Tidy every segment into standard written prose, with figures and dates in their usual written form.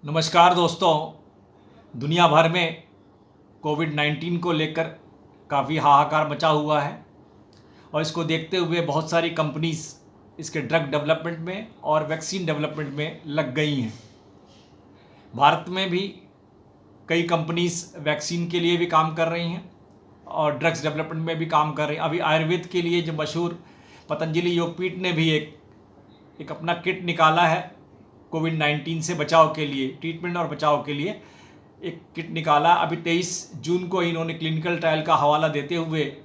नमस्कार दोस्तों। दुनिया भर में कोविड-19 को लेकर काफ़ी हाहाकार मचा हुआ है और इसको देखते हुए बहुत सारी कंपनीज इसके ड्रग डेवलपमेंट में और वैक्सीन डेवलपमेंट में लग गई हैं। भारत में भी कई कंपनीज वैक्सीन के लिए भी काम कर रही हैं और ड्रग्स डेवलपमेंट में भी काम कर रही हैं। अभी आयुर्वेद के लिए जो मशहूर पतंजलि योगपीठ ने भी एक अपना किट निकाला है कोविड-19 से बचाव के लिए, ट्रीटमेंट और बचाव के लिए एक किट निकाला। अभी 23 जून को इन्होंने क्लिनिकल ट्रायल का हवाला देते हुए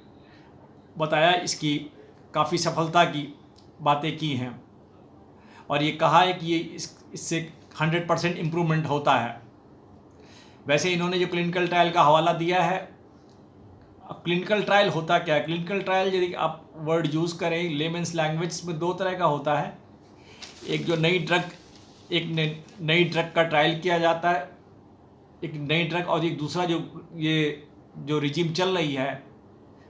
बताया, इसकी काफ़ी सफलता की बातें की हैं और ये कहा है कि ये इससे 100% इम्प्रूवमेंट होता है। वैसे इन्होंने जो क्लिनिकल ट्रायल का हवाला दिया है, अब क्लिनिकल ट्रायल होता क्या है? क्लिनिकल ट्रायल यदि आप वर्ड यूज़ करें लेमेंस लैंग्वेज में, दो तरह का होता है। एक जो नई ड्रग का ट्रायल किया जाता है, एक नई ड्रग, और एक दूसरा जो रिजीम चल रही है,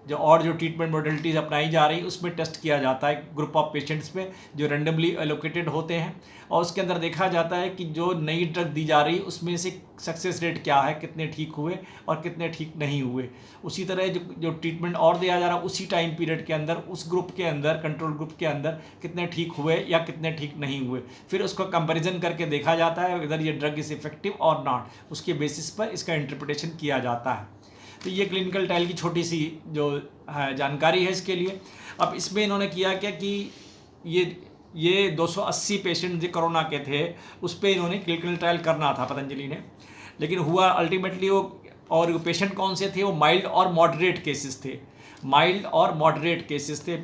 जो ट्रीटमेंट मॉडलिटीज़ अपनाई जा रही है, उसमें टेस्ट किया जाता है ग्रुप ऑफ पेशेंट्स में जो रैंडमली एलोकेटेड होते हैं और उसके अंदर देखा जाता है कि जो नई ड्रग दी जा रही है उसमें से सक्सेस रेट क्या है, कितने ठीक हुए और कितने ठीक नहीं हुए। उसी तरह जो ट्रीटमेंट और दिया जा रहा है उसी टाइम पीरियड के अंदर उस ग्रुप के अंदर, कंट्रोल ग्रुप के अंदर कितने ठीक हुए या कितने ठीक नहीं हुए, फिर उसको कंपैरिजन करके देखा जाता है इधर ये ड्रग इज़ इफेक्टिव और नॉट। उसके बेसिस पर इसका इंटरप्रिटेशन किया जाता है। तो ये क्लिनिकल ट्रायल की छोटी सी जो है जानकारी है इसके लिए। अब इसमें इन्होंने किया क्या कि ये 280 पेशेंट जो कोरोना के थे उस पर इन्होंने क्लिनिकल ट्रायल करना था पतंजलि ने, लेकिन हुआ अल्टीमेटली वो पेशेंट कौन से थे? वो माइल्ड और मॉडरेट केसेस थे।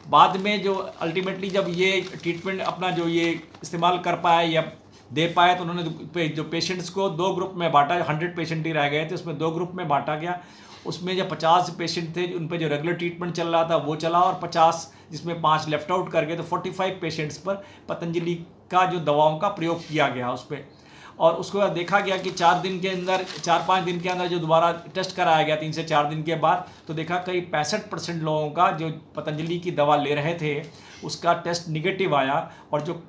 बाद में जो अल्टीमेटली जब ये ट्रीटमेंट अपना जो ये इस्तेमाल कर पाए या दे पाए तो उन्होंने जो पेशेंट्स को दो ग्रुप में बांटा। 100 पेशेंट ही रह गए थे, उसमें दो ग्रुप में बांटा गया। उसमें जो 50 पेशेंट थे उन पर जो रेगुलर ट्रीटमेंट चल रहा था वो चला, और 50 जिसमें 5 लेफ्ट आउट कर गए, तो 45 पेशेंट्स पर पतंजलि का जो दवाओं का प्रयोग किया गया उस पर। और उसके बाद देखा गया कि 4-5 दिन के अंदर जो दोबारा टेस्ट कराया गया 3 से 4 दिन के बाद, तो देखा कई 65% लोगों का जो पतंजलि की दवा ले रहे थे उसका टेस्ट निगेटिव आया, और जो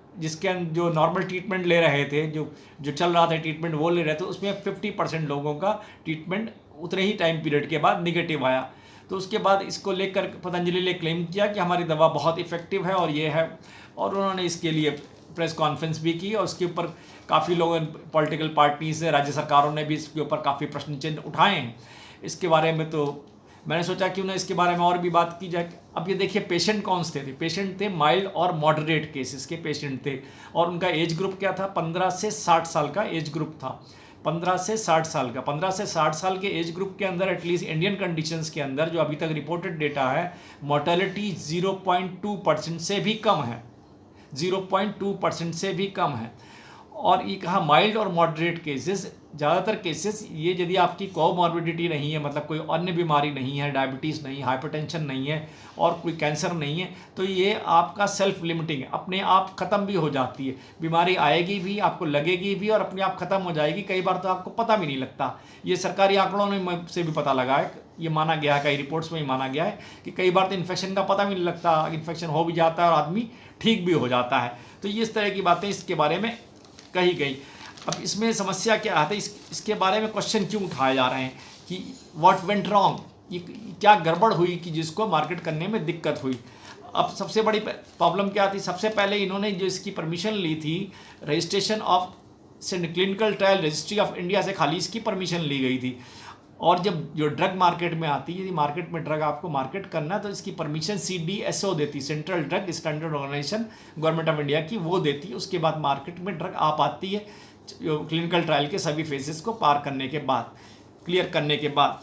नॉर्मल ट्रीटमेंट ले रहे थे, जो चल रहा था ट्रीटमेंट वो ले रहे थे, उसमें 50% लोगों का ट्रीटमेंट उतने ही टाइम पीरियड के बाद निगेटिव आया। तो उसके बाद इसको लेकर पतंजलि ने क्लेम किया कि हमारी दवा बहुत इफ़ेक्टिव है और ये है, और उन्होंने इसके लिए प्रेस कॉन्फ्रेंस भी की और उसके ऊपर काफ़ी लोगों, पॉलिटिकल पार्टीज से, राज्य सरकारों ने भी इसके ऊपर काफ़ी प्रश्न चिन्ह उठाए हैं इसके बारे में। तो मैंने सोचा कि उन्हें इसके बारे में और भी बात की जाए। अब ये देखिए पेशेंट कौन से थे? पेशेंट थे माइल्ड और मॉडरेट केसेस के पेशेंट थे, और उनका एज ग्रुप क्या था? 15 से 60 साल का एज ग्रुप था। 15 से 60 साल के एज ग्रुप के अंदर एटलीस्ट इंडियन कंडीशंस के अंदर जो अभी तक रिपोर्टेड डेटा है, मोर्टेलिटी 0.2% से भी कम है, 0.2% से भी कम है। और ये कहा माइल्ड और मॉडरेट केसेस, ज़्यादातर केसेस ये यदि आपकी कोमॉर्बिडिटी नहीं है, मतलब कोई अन्य बीमारी नहीं है, डायबिटीज़ नहीं, हाइपरटेंशन नहीं है और कोई कैंसर नहीं है, तो ये आपका सेल्फ लिमिटिंग है, अपने आप ख़त्म भी हो जाती है। बीमारी आएगी भी, आपको लगेगी भी और अपने आप ख़त्म हो जाएगी। कई बार तो आपको पता भी नहीं लगता। ये सरकारी आंकड़ों में से भी पता लगा है, ये माना गया है, कई रिपोर्ट्स में ही माना गया है कि कई बार तो इन्फेक्शन का पता भी नहीं लगता, इन्फेक्शन हो भी जाता है और आदमी ठीक भी हो जाता है। तो ये इस तरह की बातें इसके बारे में कही गई। अब इसमें समस्या क्या आती है, इसके बारे में क्वेश्चन क्यों उठाए जा रहे हैं कि व्हाट वेंट रॉन्ग, ये क्या गड़बड़ हुई कि जिसको मार्केट करने में दिक्कत हुई। अब सबसे बड़ी प्रॉब्लम क्या थी? सबसे पहले इन्होंने जो इसकी परमिशन ली थी, registration of clinical trial registry of India से खाली इसकी परमिशन ली गई थी। और जब जो ड्रग मार्केट में आती है, यदि मार्केट में ड्रग आपको मार्केट करना तो इसकी परमिशन CDSO देती, central drug standard organisation, government of India की, वो देती है। उसके बाद मार्केट में ड्रग आ पाती है क्लिनिकल ट्रायल के सभी फेजेस को पार करने के बाद, क्लियर करने के बाद।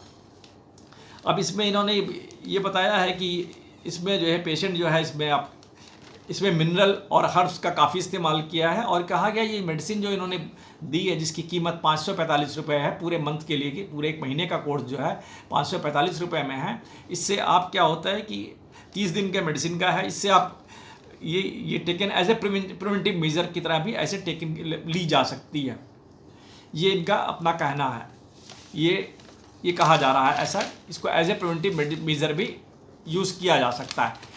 अब इसमें इन्होंने ये बताया है कि इसमें जो है पेशेंट जो है इसमें मिनरल और हर्ब्स का काफ़ी इस्तेमाल किया है, और कहा गया ये मेडिसिन जो इन्होंने दी है जिसकी कीमत 545 रुपये है पूरे मंथ के लिए, कि पूरे एक महीने का कोर्स जो है 545 रुपये में है। इससे आप क्या होता है कि 30 दिन के मेडिसिन का है, इससे आप ये taken as a preventive measure की तरह भी ऐसे टेकन ली जा सकती है। ये इनका अपना कहना है, ये कहा जा रहा है ऐसा, इसको एज ए प्रिवेंटिव मेजर भी यूज़ किया जा सकता है।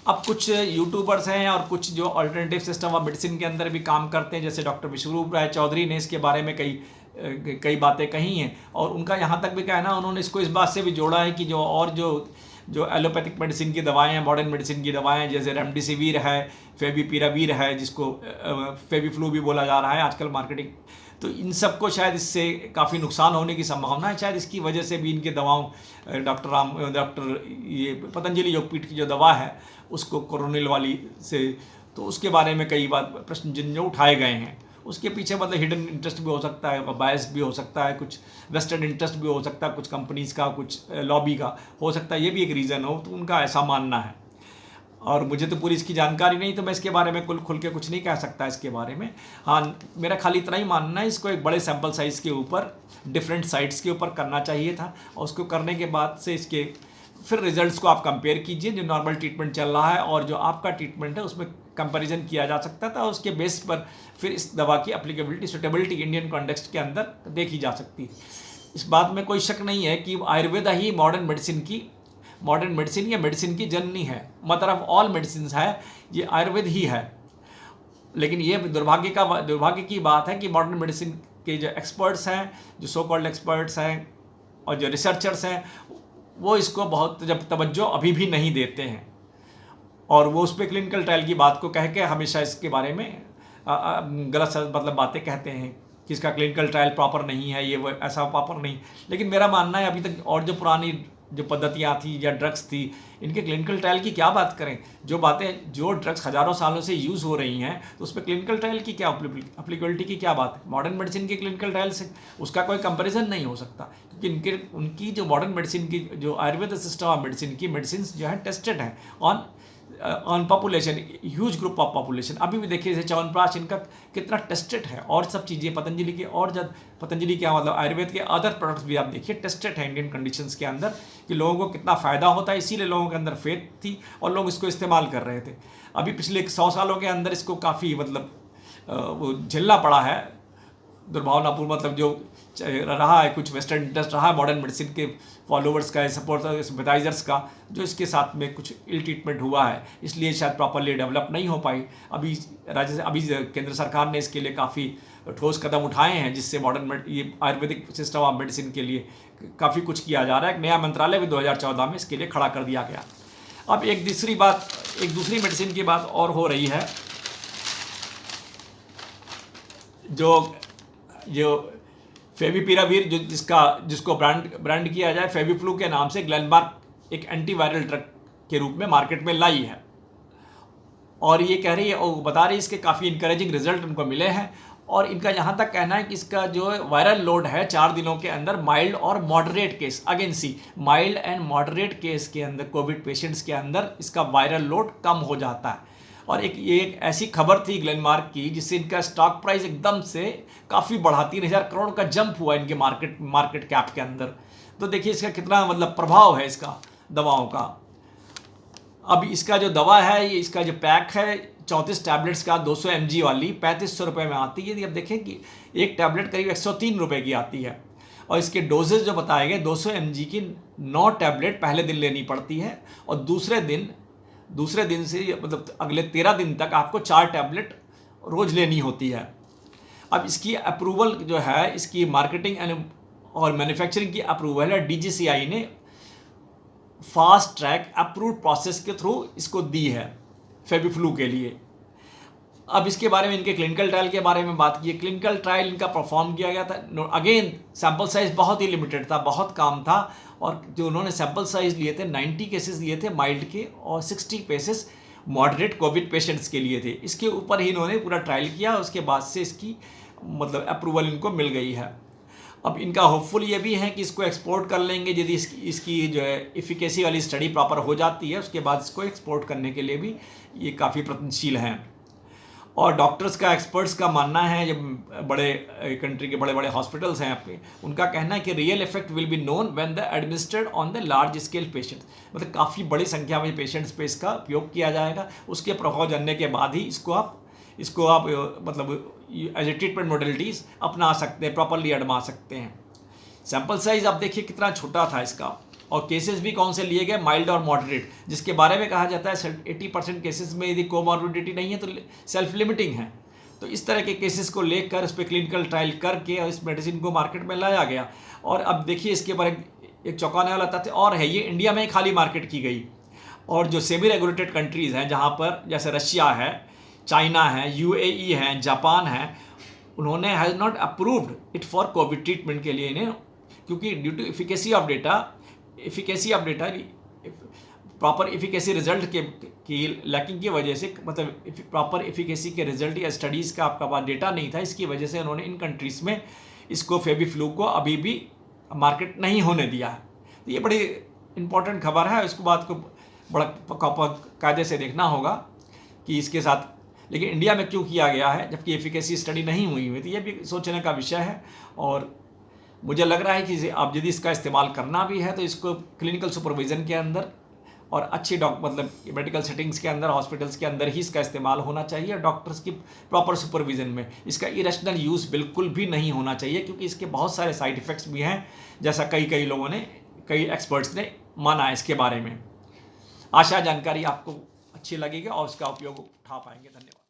अब कुछ यूट्यूबर्स हैं और कुछ जो अल्टरनेटिव सिस्टम ऑफ मेडिसिन के अंदर भी काम करते हैं, जैसे डॉक्टर विश्वरूप राय चौधरी ने इसके बारे में कई बातें कही हैं, और उनका यहाँ तक भी कहना, उन्होंने इसको इस बात से भी जोड़ा है कि जो एलोपैथिक मेडिसिन की दवाएं हैं, मॉडर्न मेडिसिन की दवाएं हैं, जैसे रेमडेसिविर है, फेविपिरावीर है, जिसको फेविफ्लू भी बोला जा रहा है आजकल मार्केटिंग, तो इन सबको शायद इससे काफ़ी नुकसान होने की संभावना है। शायद इसकी वजह से भी इनके दवाओं डॉक्टर ये पतंजलि योगपीठ की जो दवा है उसको कोरोनिल वाली से, तो उसके बारे में कई बार प्रश्न जिन जो उठाए गए हैं, उसके पीछे मतलब हिडन इंटरेस्ट भी हो सकता है, बायस भी हो सकता है, कुछ वेस्टेड इंटरेस्ट भी हो सकता है, कुछ कंपनीज़ का, कुछ लॉबी का हो सकता है, ये भी एक रीज़न हो, तो उनका ऐसा मानना है। और मुझे तो पूरी इसकी जानकारी नहीं, तो मैं इसके बारे में खुल के कुछ नहीं कह सकता इसके बारे में। हाँ, मेरा खाली इतना ही मानना है, इसको एक बड़े सैम्पल साइज़ के ऊपर डिफरेंट साइट्स के ऊपर करना चाहिए था, और उसको करने के बाद से इसके फिर रिजल्ट्स को आप कंपेयर कीजिए, जो नॉर्मल ट्रीटमेंट चल रहा है और जो आपका ट्रीटमेंट है उसमें कंपैरिजन किया जा सकता था, उसके बेस पर फिर इस दवा की एप्लीकेबिलिटी, सुटेबिलिटी इंडियन कॉन्टेक्स्ट के अंदर देखी जा सकती है। इस बात में कोई शक नहीं है कि आयुर्वेदा ही मॉडर्न मेडिसिन या मेडिसिन की जननी है, मदर ऑफ ऑल मेडिसिन है, ये आयुर्वेद ही है। लेकिन ये दुर्भाग्य की बात है कि मॉडर्न मेडिसिन के जो एक्सपर्ट्स हैं, जो सो कॉल्ड एक्सपर्ट्स हैं और जो रिसर्चर्स हैं, वो इसको बहुत जब तवज्जो अभी भी नहीं देते हैं, और वो उस पर क्लिनिकल ट्रायल की बात को कह के हमेशा इसके बारे में गलत मतलब बातें कहते हैं कि इसका क्लिनिकल ट्रायल प्रॉपर नहीं है, ये वो ऐसा प्रॉपर नहीं। लेकिन मेरा मानना है अभी तक और जो पुरानी जो पद्धतियाँ थी या ड्रग्स थी, इनके क्लिनिकल ट्रायल की क्या बात करें, जो ड्रग्स हज़ारों सालों से यूज़ हो रही हैं, तो उस पर क्लिनिकल ट्रायल की क्या एप्लीकेबिलिटी की क्या बात है। मॉडर्न मेडिसिन के क्लिनिकल ट्रायल से उसका कोई कंपैरिजन नहीं हो सकता, क्योंकि उनकी जो मॉडर्न मेडिसिन की जो आयुर्वेद सिस्टम ऑफ मेडिसिन की मेडिसिन जो है टेस्टेड हैं on population, huge group of population. अभी भी देखिए जैसे च्यवनप्राश, इनका कितना टेस्टेड है, और सब चीज़ें पतंजलि के, और जब पतंजलि क्या मतलब आयुर्वेद के अदर प्रोडक्ट्स भी आप देखिए टेस्टेड है इंडियन कंडीशंस के अंदर, कि लोगों को कितना फ़ायदा होता है, इसीलिए लोगों के अंदर फेथ थी और लोग इसको इस्तेमाल कर रहे थे। अभी पिछले 100 सालों के अंदर इसको काफ़ी मतलब वो झेलना पड़ा है, दुर्भावनापूर्ण मतलब जो रहा है, कुछ वेस्टर्न इंटरेस्ट रहा है मॉडर्न मेडिसिन के फॉलोवर्स का, सपोर्टर्स, सिंपैथाइजर्स का, जो इसके साथ में कुछ इल ट्रीटमेंट हुआ है, इसलिए शायद प्रॉपरली डेवलप नहीं हो पाई। अभी केंद्र सरकार ने इसके लिए काफ़ी ठोस कदम उठाए हैं, जिससे ये आयुर्वेदिक सिस्टम ऑफ मेडिसिन के लिए काफ़ी कुछ किया जा रहा है। एक नया मंत्रालय भी 2014 में इसके लिए खड़ा कर दिया गया। अब एक दूसरी मेडिसिन की बात और हो रही है, जो फेविपिरावीर, जिसको ब्रांड किया जाए फेविफ्लू के नाम से, ग्लेनमार्क एक एंटीवायरल ड्रग के रूप में मार्केट में लाई है, और ये कह रही है और बता रही है इसके काफ़ी इंकरेजिंग रिजल्ट उनको मिले हैं, और इनका यहाँ तक कहना है कि इसका जो वायरल लोड है 4 दिनों के अंदर माइल्ड और moderate case, again see mild and moderate case के अंदर, कोविड पेशेंट्स के अंदर इसका वायरल लोड कम हो जाता है। और ये एक ऐसी खबर थी ग्लेनमार्क की, जिससे इनका स्टॉक प्राइस एकदम से काफ़ी बढ़ा, 3000 करोड़ का जंप हुआ इनके मार्केट कैप के अंदर। तो देखिए इसका कितना मतलब प्रभाव है इसका दवाओं का। अब इसका जो दवा है, ये इसका जो पैक है 34 टैबलेट्स का 200 mg वाली 3500 रुपये में आती है। अब देखें कि एक टैबलेट करीब 103 रुपये की आती है, और इसके डोजेज जो बताए गए 200 mg की 9 टैबलेट पहले दिन लेनी पड़ती है, और दूसरे दिन से मतलब अगले 13 दिन तक आपको 4 टैबलेट रोज़ लेनी होती है। अब इसकी अप्रूवल जो है, इसकी मार्केटिंग और मैन्युफैक्चरिंग की अप्रूवल है DGCI ने फास्ट ट्रैक अप्रूव्ड प्रोसेस के थ्रू इसको दी है फेविफ्लू के लिए। अब इसके बारे में, इनके क्लिनिकल ट्रायल के बारे में बात की। क्लिनिकल ट्रायल इनका परफॉर्म किया गया था, अगेन सैम्पल साइज बहुत ही लिमिटेड था, बहुत कम था, और जो उन्होंने सैम्पल साइज लिए थे 90 केसेस लिए थे माइल्ड के, और 60 केसेस मॉडरेट कोविड पेशेंट्स के लिए थे। इसके ऊपर ही इन्होंने पूरा ट्रायल किया, उसके बाद से इसकी मतलब अप्रूवल इनको मिल गई है। अब इनका होपफुल ये भी है कि इसको एक्सपोर्ट कर लेंगे, यदि इसकी जो है इफिकेसी वाली स्टडी प्रॉपर हो जाती है, उसके बाद इसको एक्सपोर्ट करने के लिए भी ये काफ़ी प्रयत्नशील हैं। और डॉक्टर्स का, एक्सपर्ट्स का मानना है, जब बड़े कंट्री के बड़े बड़े हॉस्पिटल्स हैं आपके, उनका कहना है कि real effect will be known when the administered on the large scale patients, मतलब काफ़ी बड़ी संख्या में पेशेंट्स पे इसका उपयोग किया जाएगा। उसके प्रभाव जानने के बाद ही इसको आप मतलब एज ए ट्रीटमेंट मॉडलिटीज़ अपना सकते हैं, प्रॉपरली एडमा सकते हैं। सैम्पल साइज आप देखिए कितना छोटा था इसका, और केसेस भी कौन से लिए गए, माइल्ड और मॉडरेट, जिसके बारे में कहा जाता है 80% केसेस में यदि कोमॉर्बिडिटी नहीं है तो सेल्फ लिमिटिंग है। तो इस तरह के केसेस को लेकर उस पर क्लिनिकल ट्रायल करके और इस मेडिसिन को मार्केट में लाया गया। और अब देखिए इसके बारे में एक चौंकाने वाला तथ्य और है, ये इंडिया में ही खाली मार्केट की गई। और जो सेमी रेगुलेटेड कंट्रीज़ हैं जहाँ पर जैसे रशिया है, चाइना है, UAE है, जापान है, उन्होंने has not approved it for covid treatment के लिए इन्हें, क्योंकि due to efficacy of data proper efficacy result की लैकिंग की वजह से, मतलब प्रॉपर एफिकेसी के रिजल्ट या स्टडीज़ का आपका पास डेटा नहीं था, इसकी वजह से उन्होंने इन कंट्रीज़ में इसको फेविफ्लू को अभी भी मार्केट नहीं होने दिया है। तो ये बड़ी इंपॉर्टेंट खबर है, इसको बात को बड़ा कायदे से देखना होगा कि इसके साथ, लेकिन इंडिया में क्यों किया गया है जबकि एफिकेसी स्टडी नहीं हुई हुई थी, ये भी सोचने का विषय है। और मुझे लग रहा है कि आप यदि इसका इस्तेमाल करना भी है तो इसको क्लिनिकल सुपरविज़न के अंदर और अच्छी मतलब मेडिकल सेटिंग्स के अंदर, हॉस्पिटल्स के अंदर ही इसका इस्तेमाल होना चाहिए, डॉक्टर्स की प्रॉपर सुपरविज़न में। इसका इरेशनल यूज़ बिल्कुल भी नहीं होना चाहिए, क्योंकि इसके बहुत सारे साइड इफ़ेक्ट्स भी हैं, जैसा कई लोगों ने, कई एक्सपर्ट्स ने माना है इसके बारे में। आशा जानकारी आपको अच्छी लगेगी और उसका उपयोग उठा पाएंगे। धन्यवाद।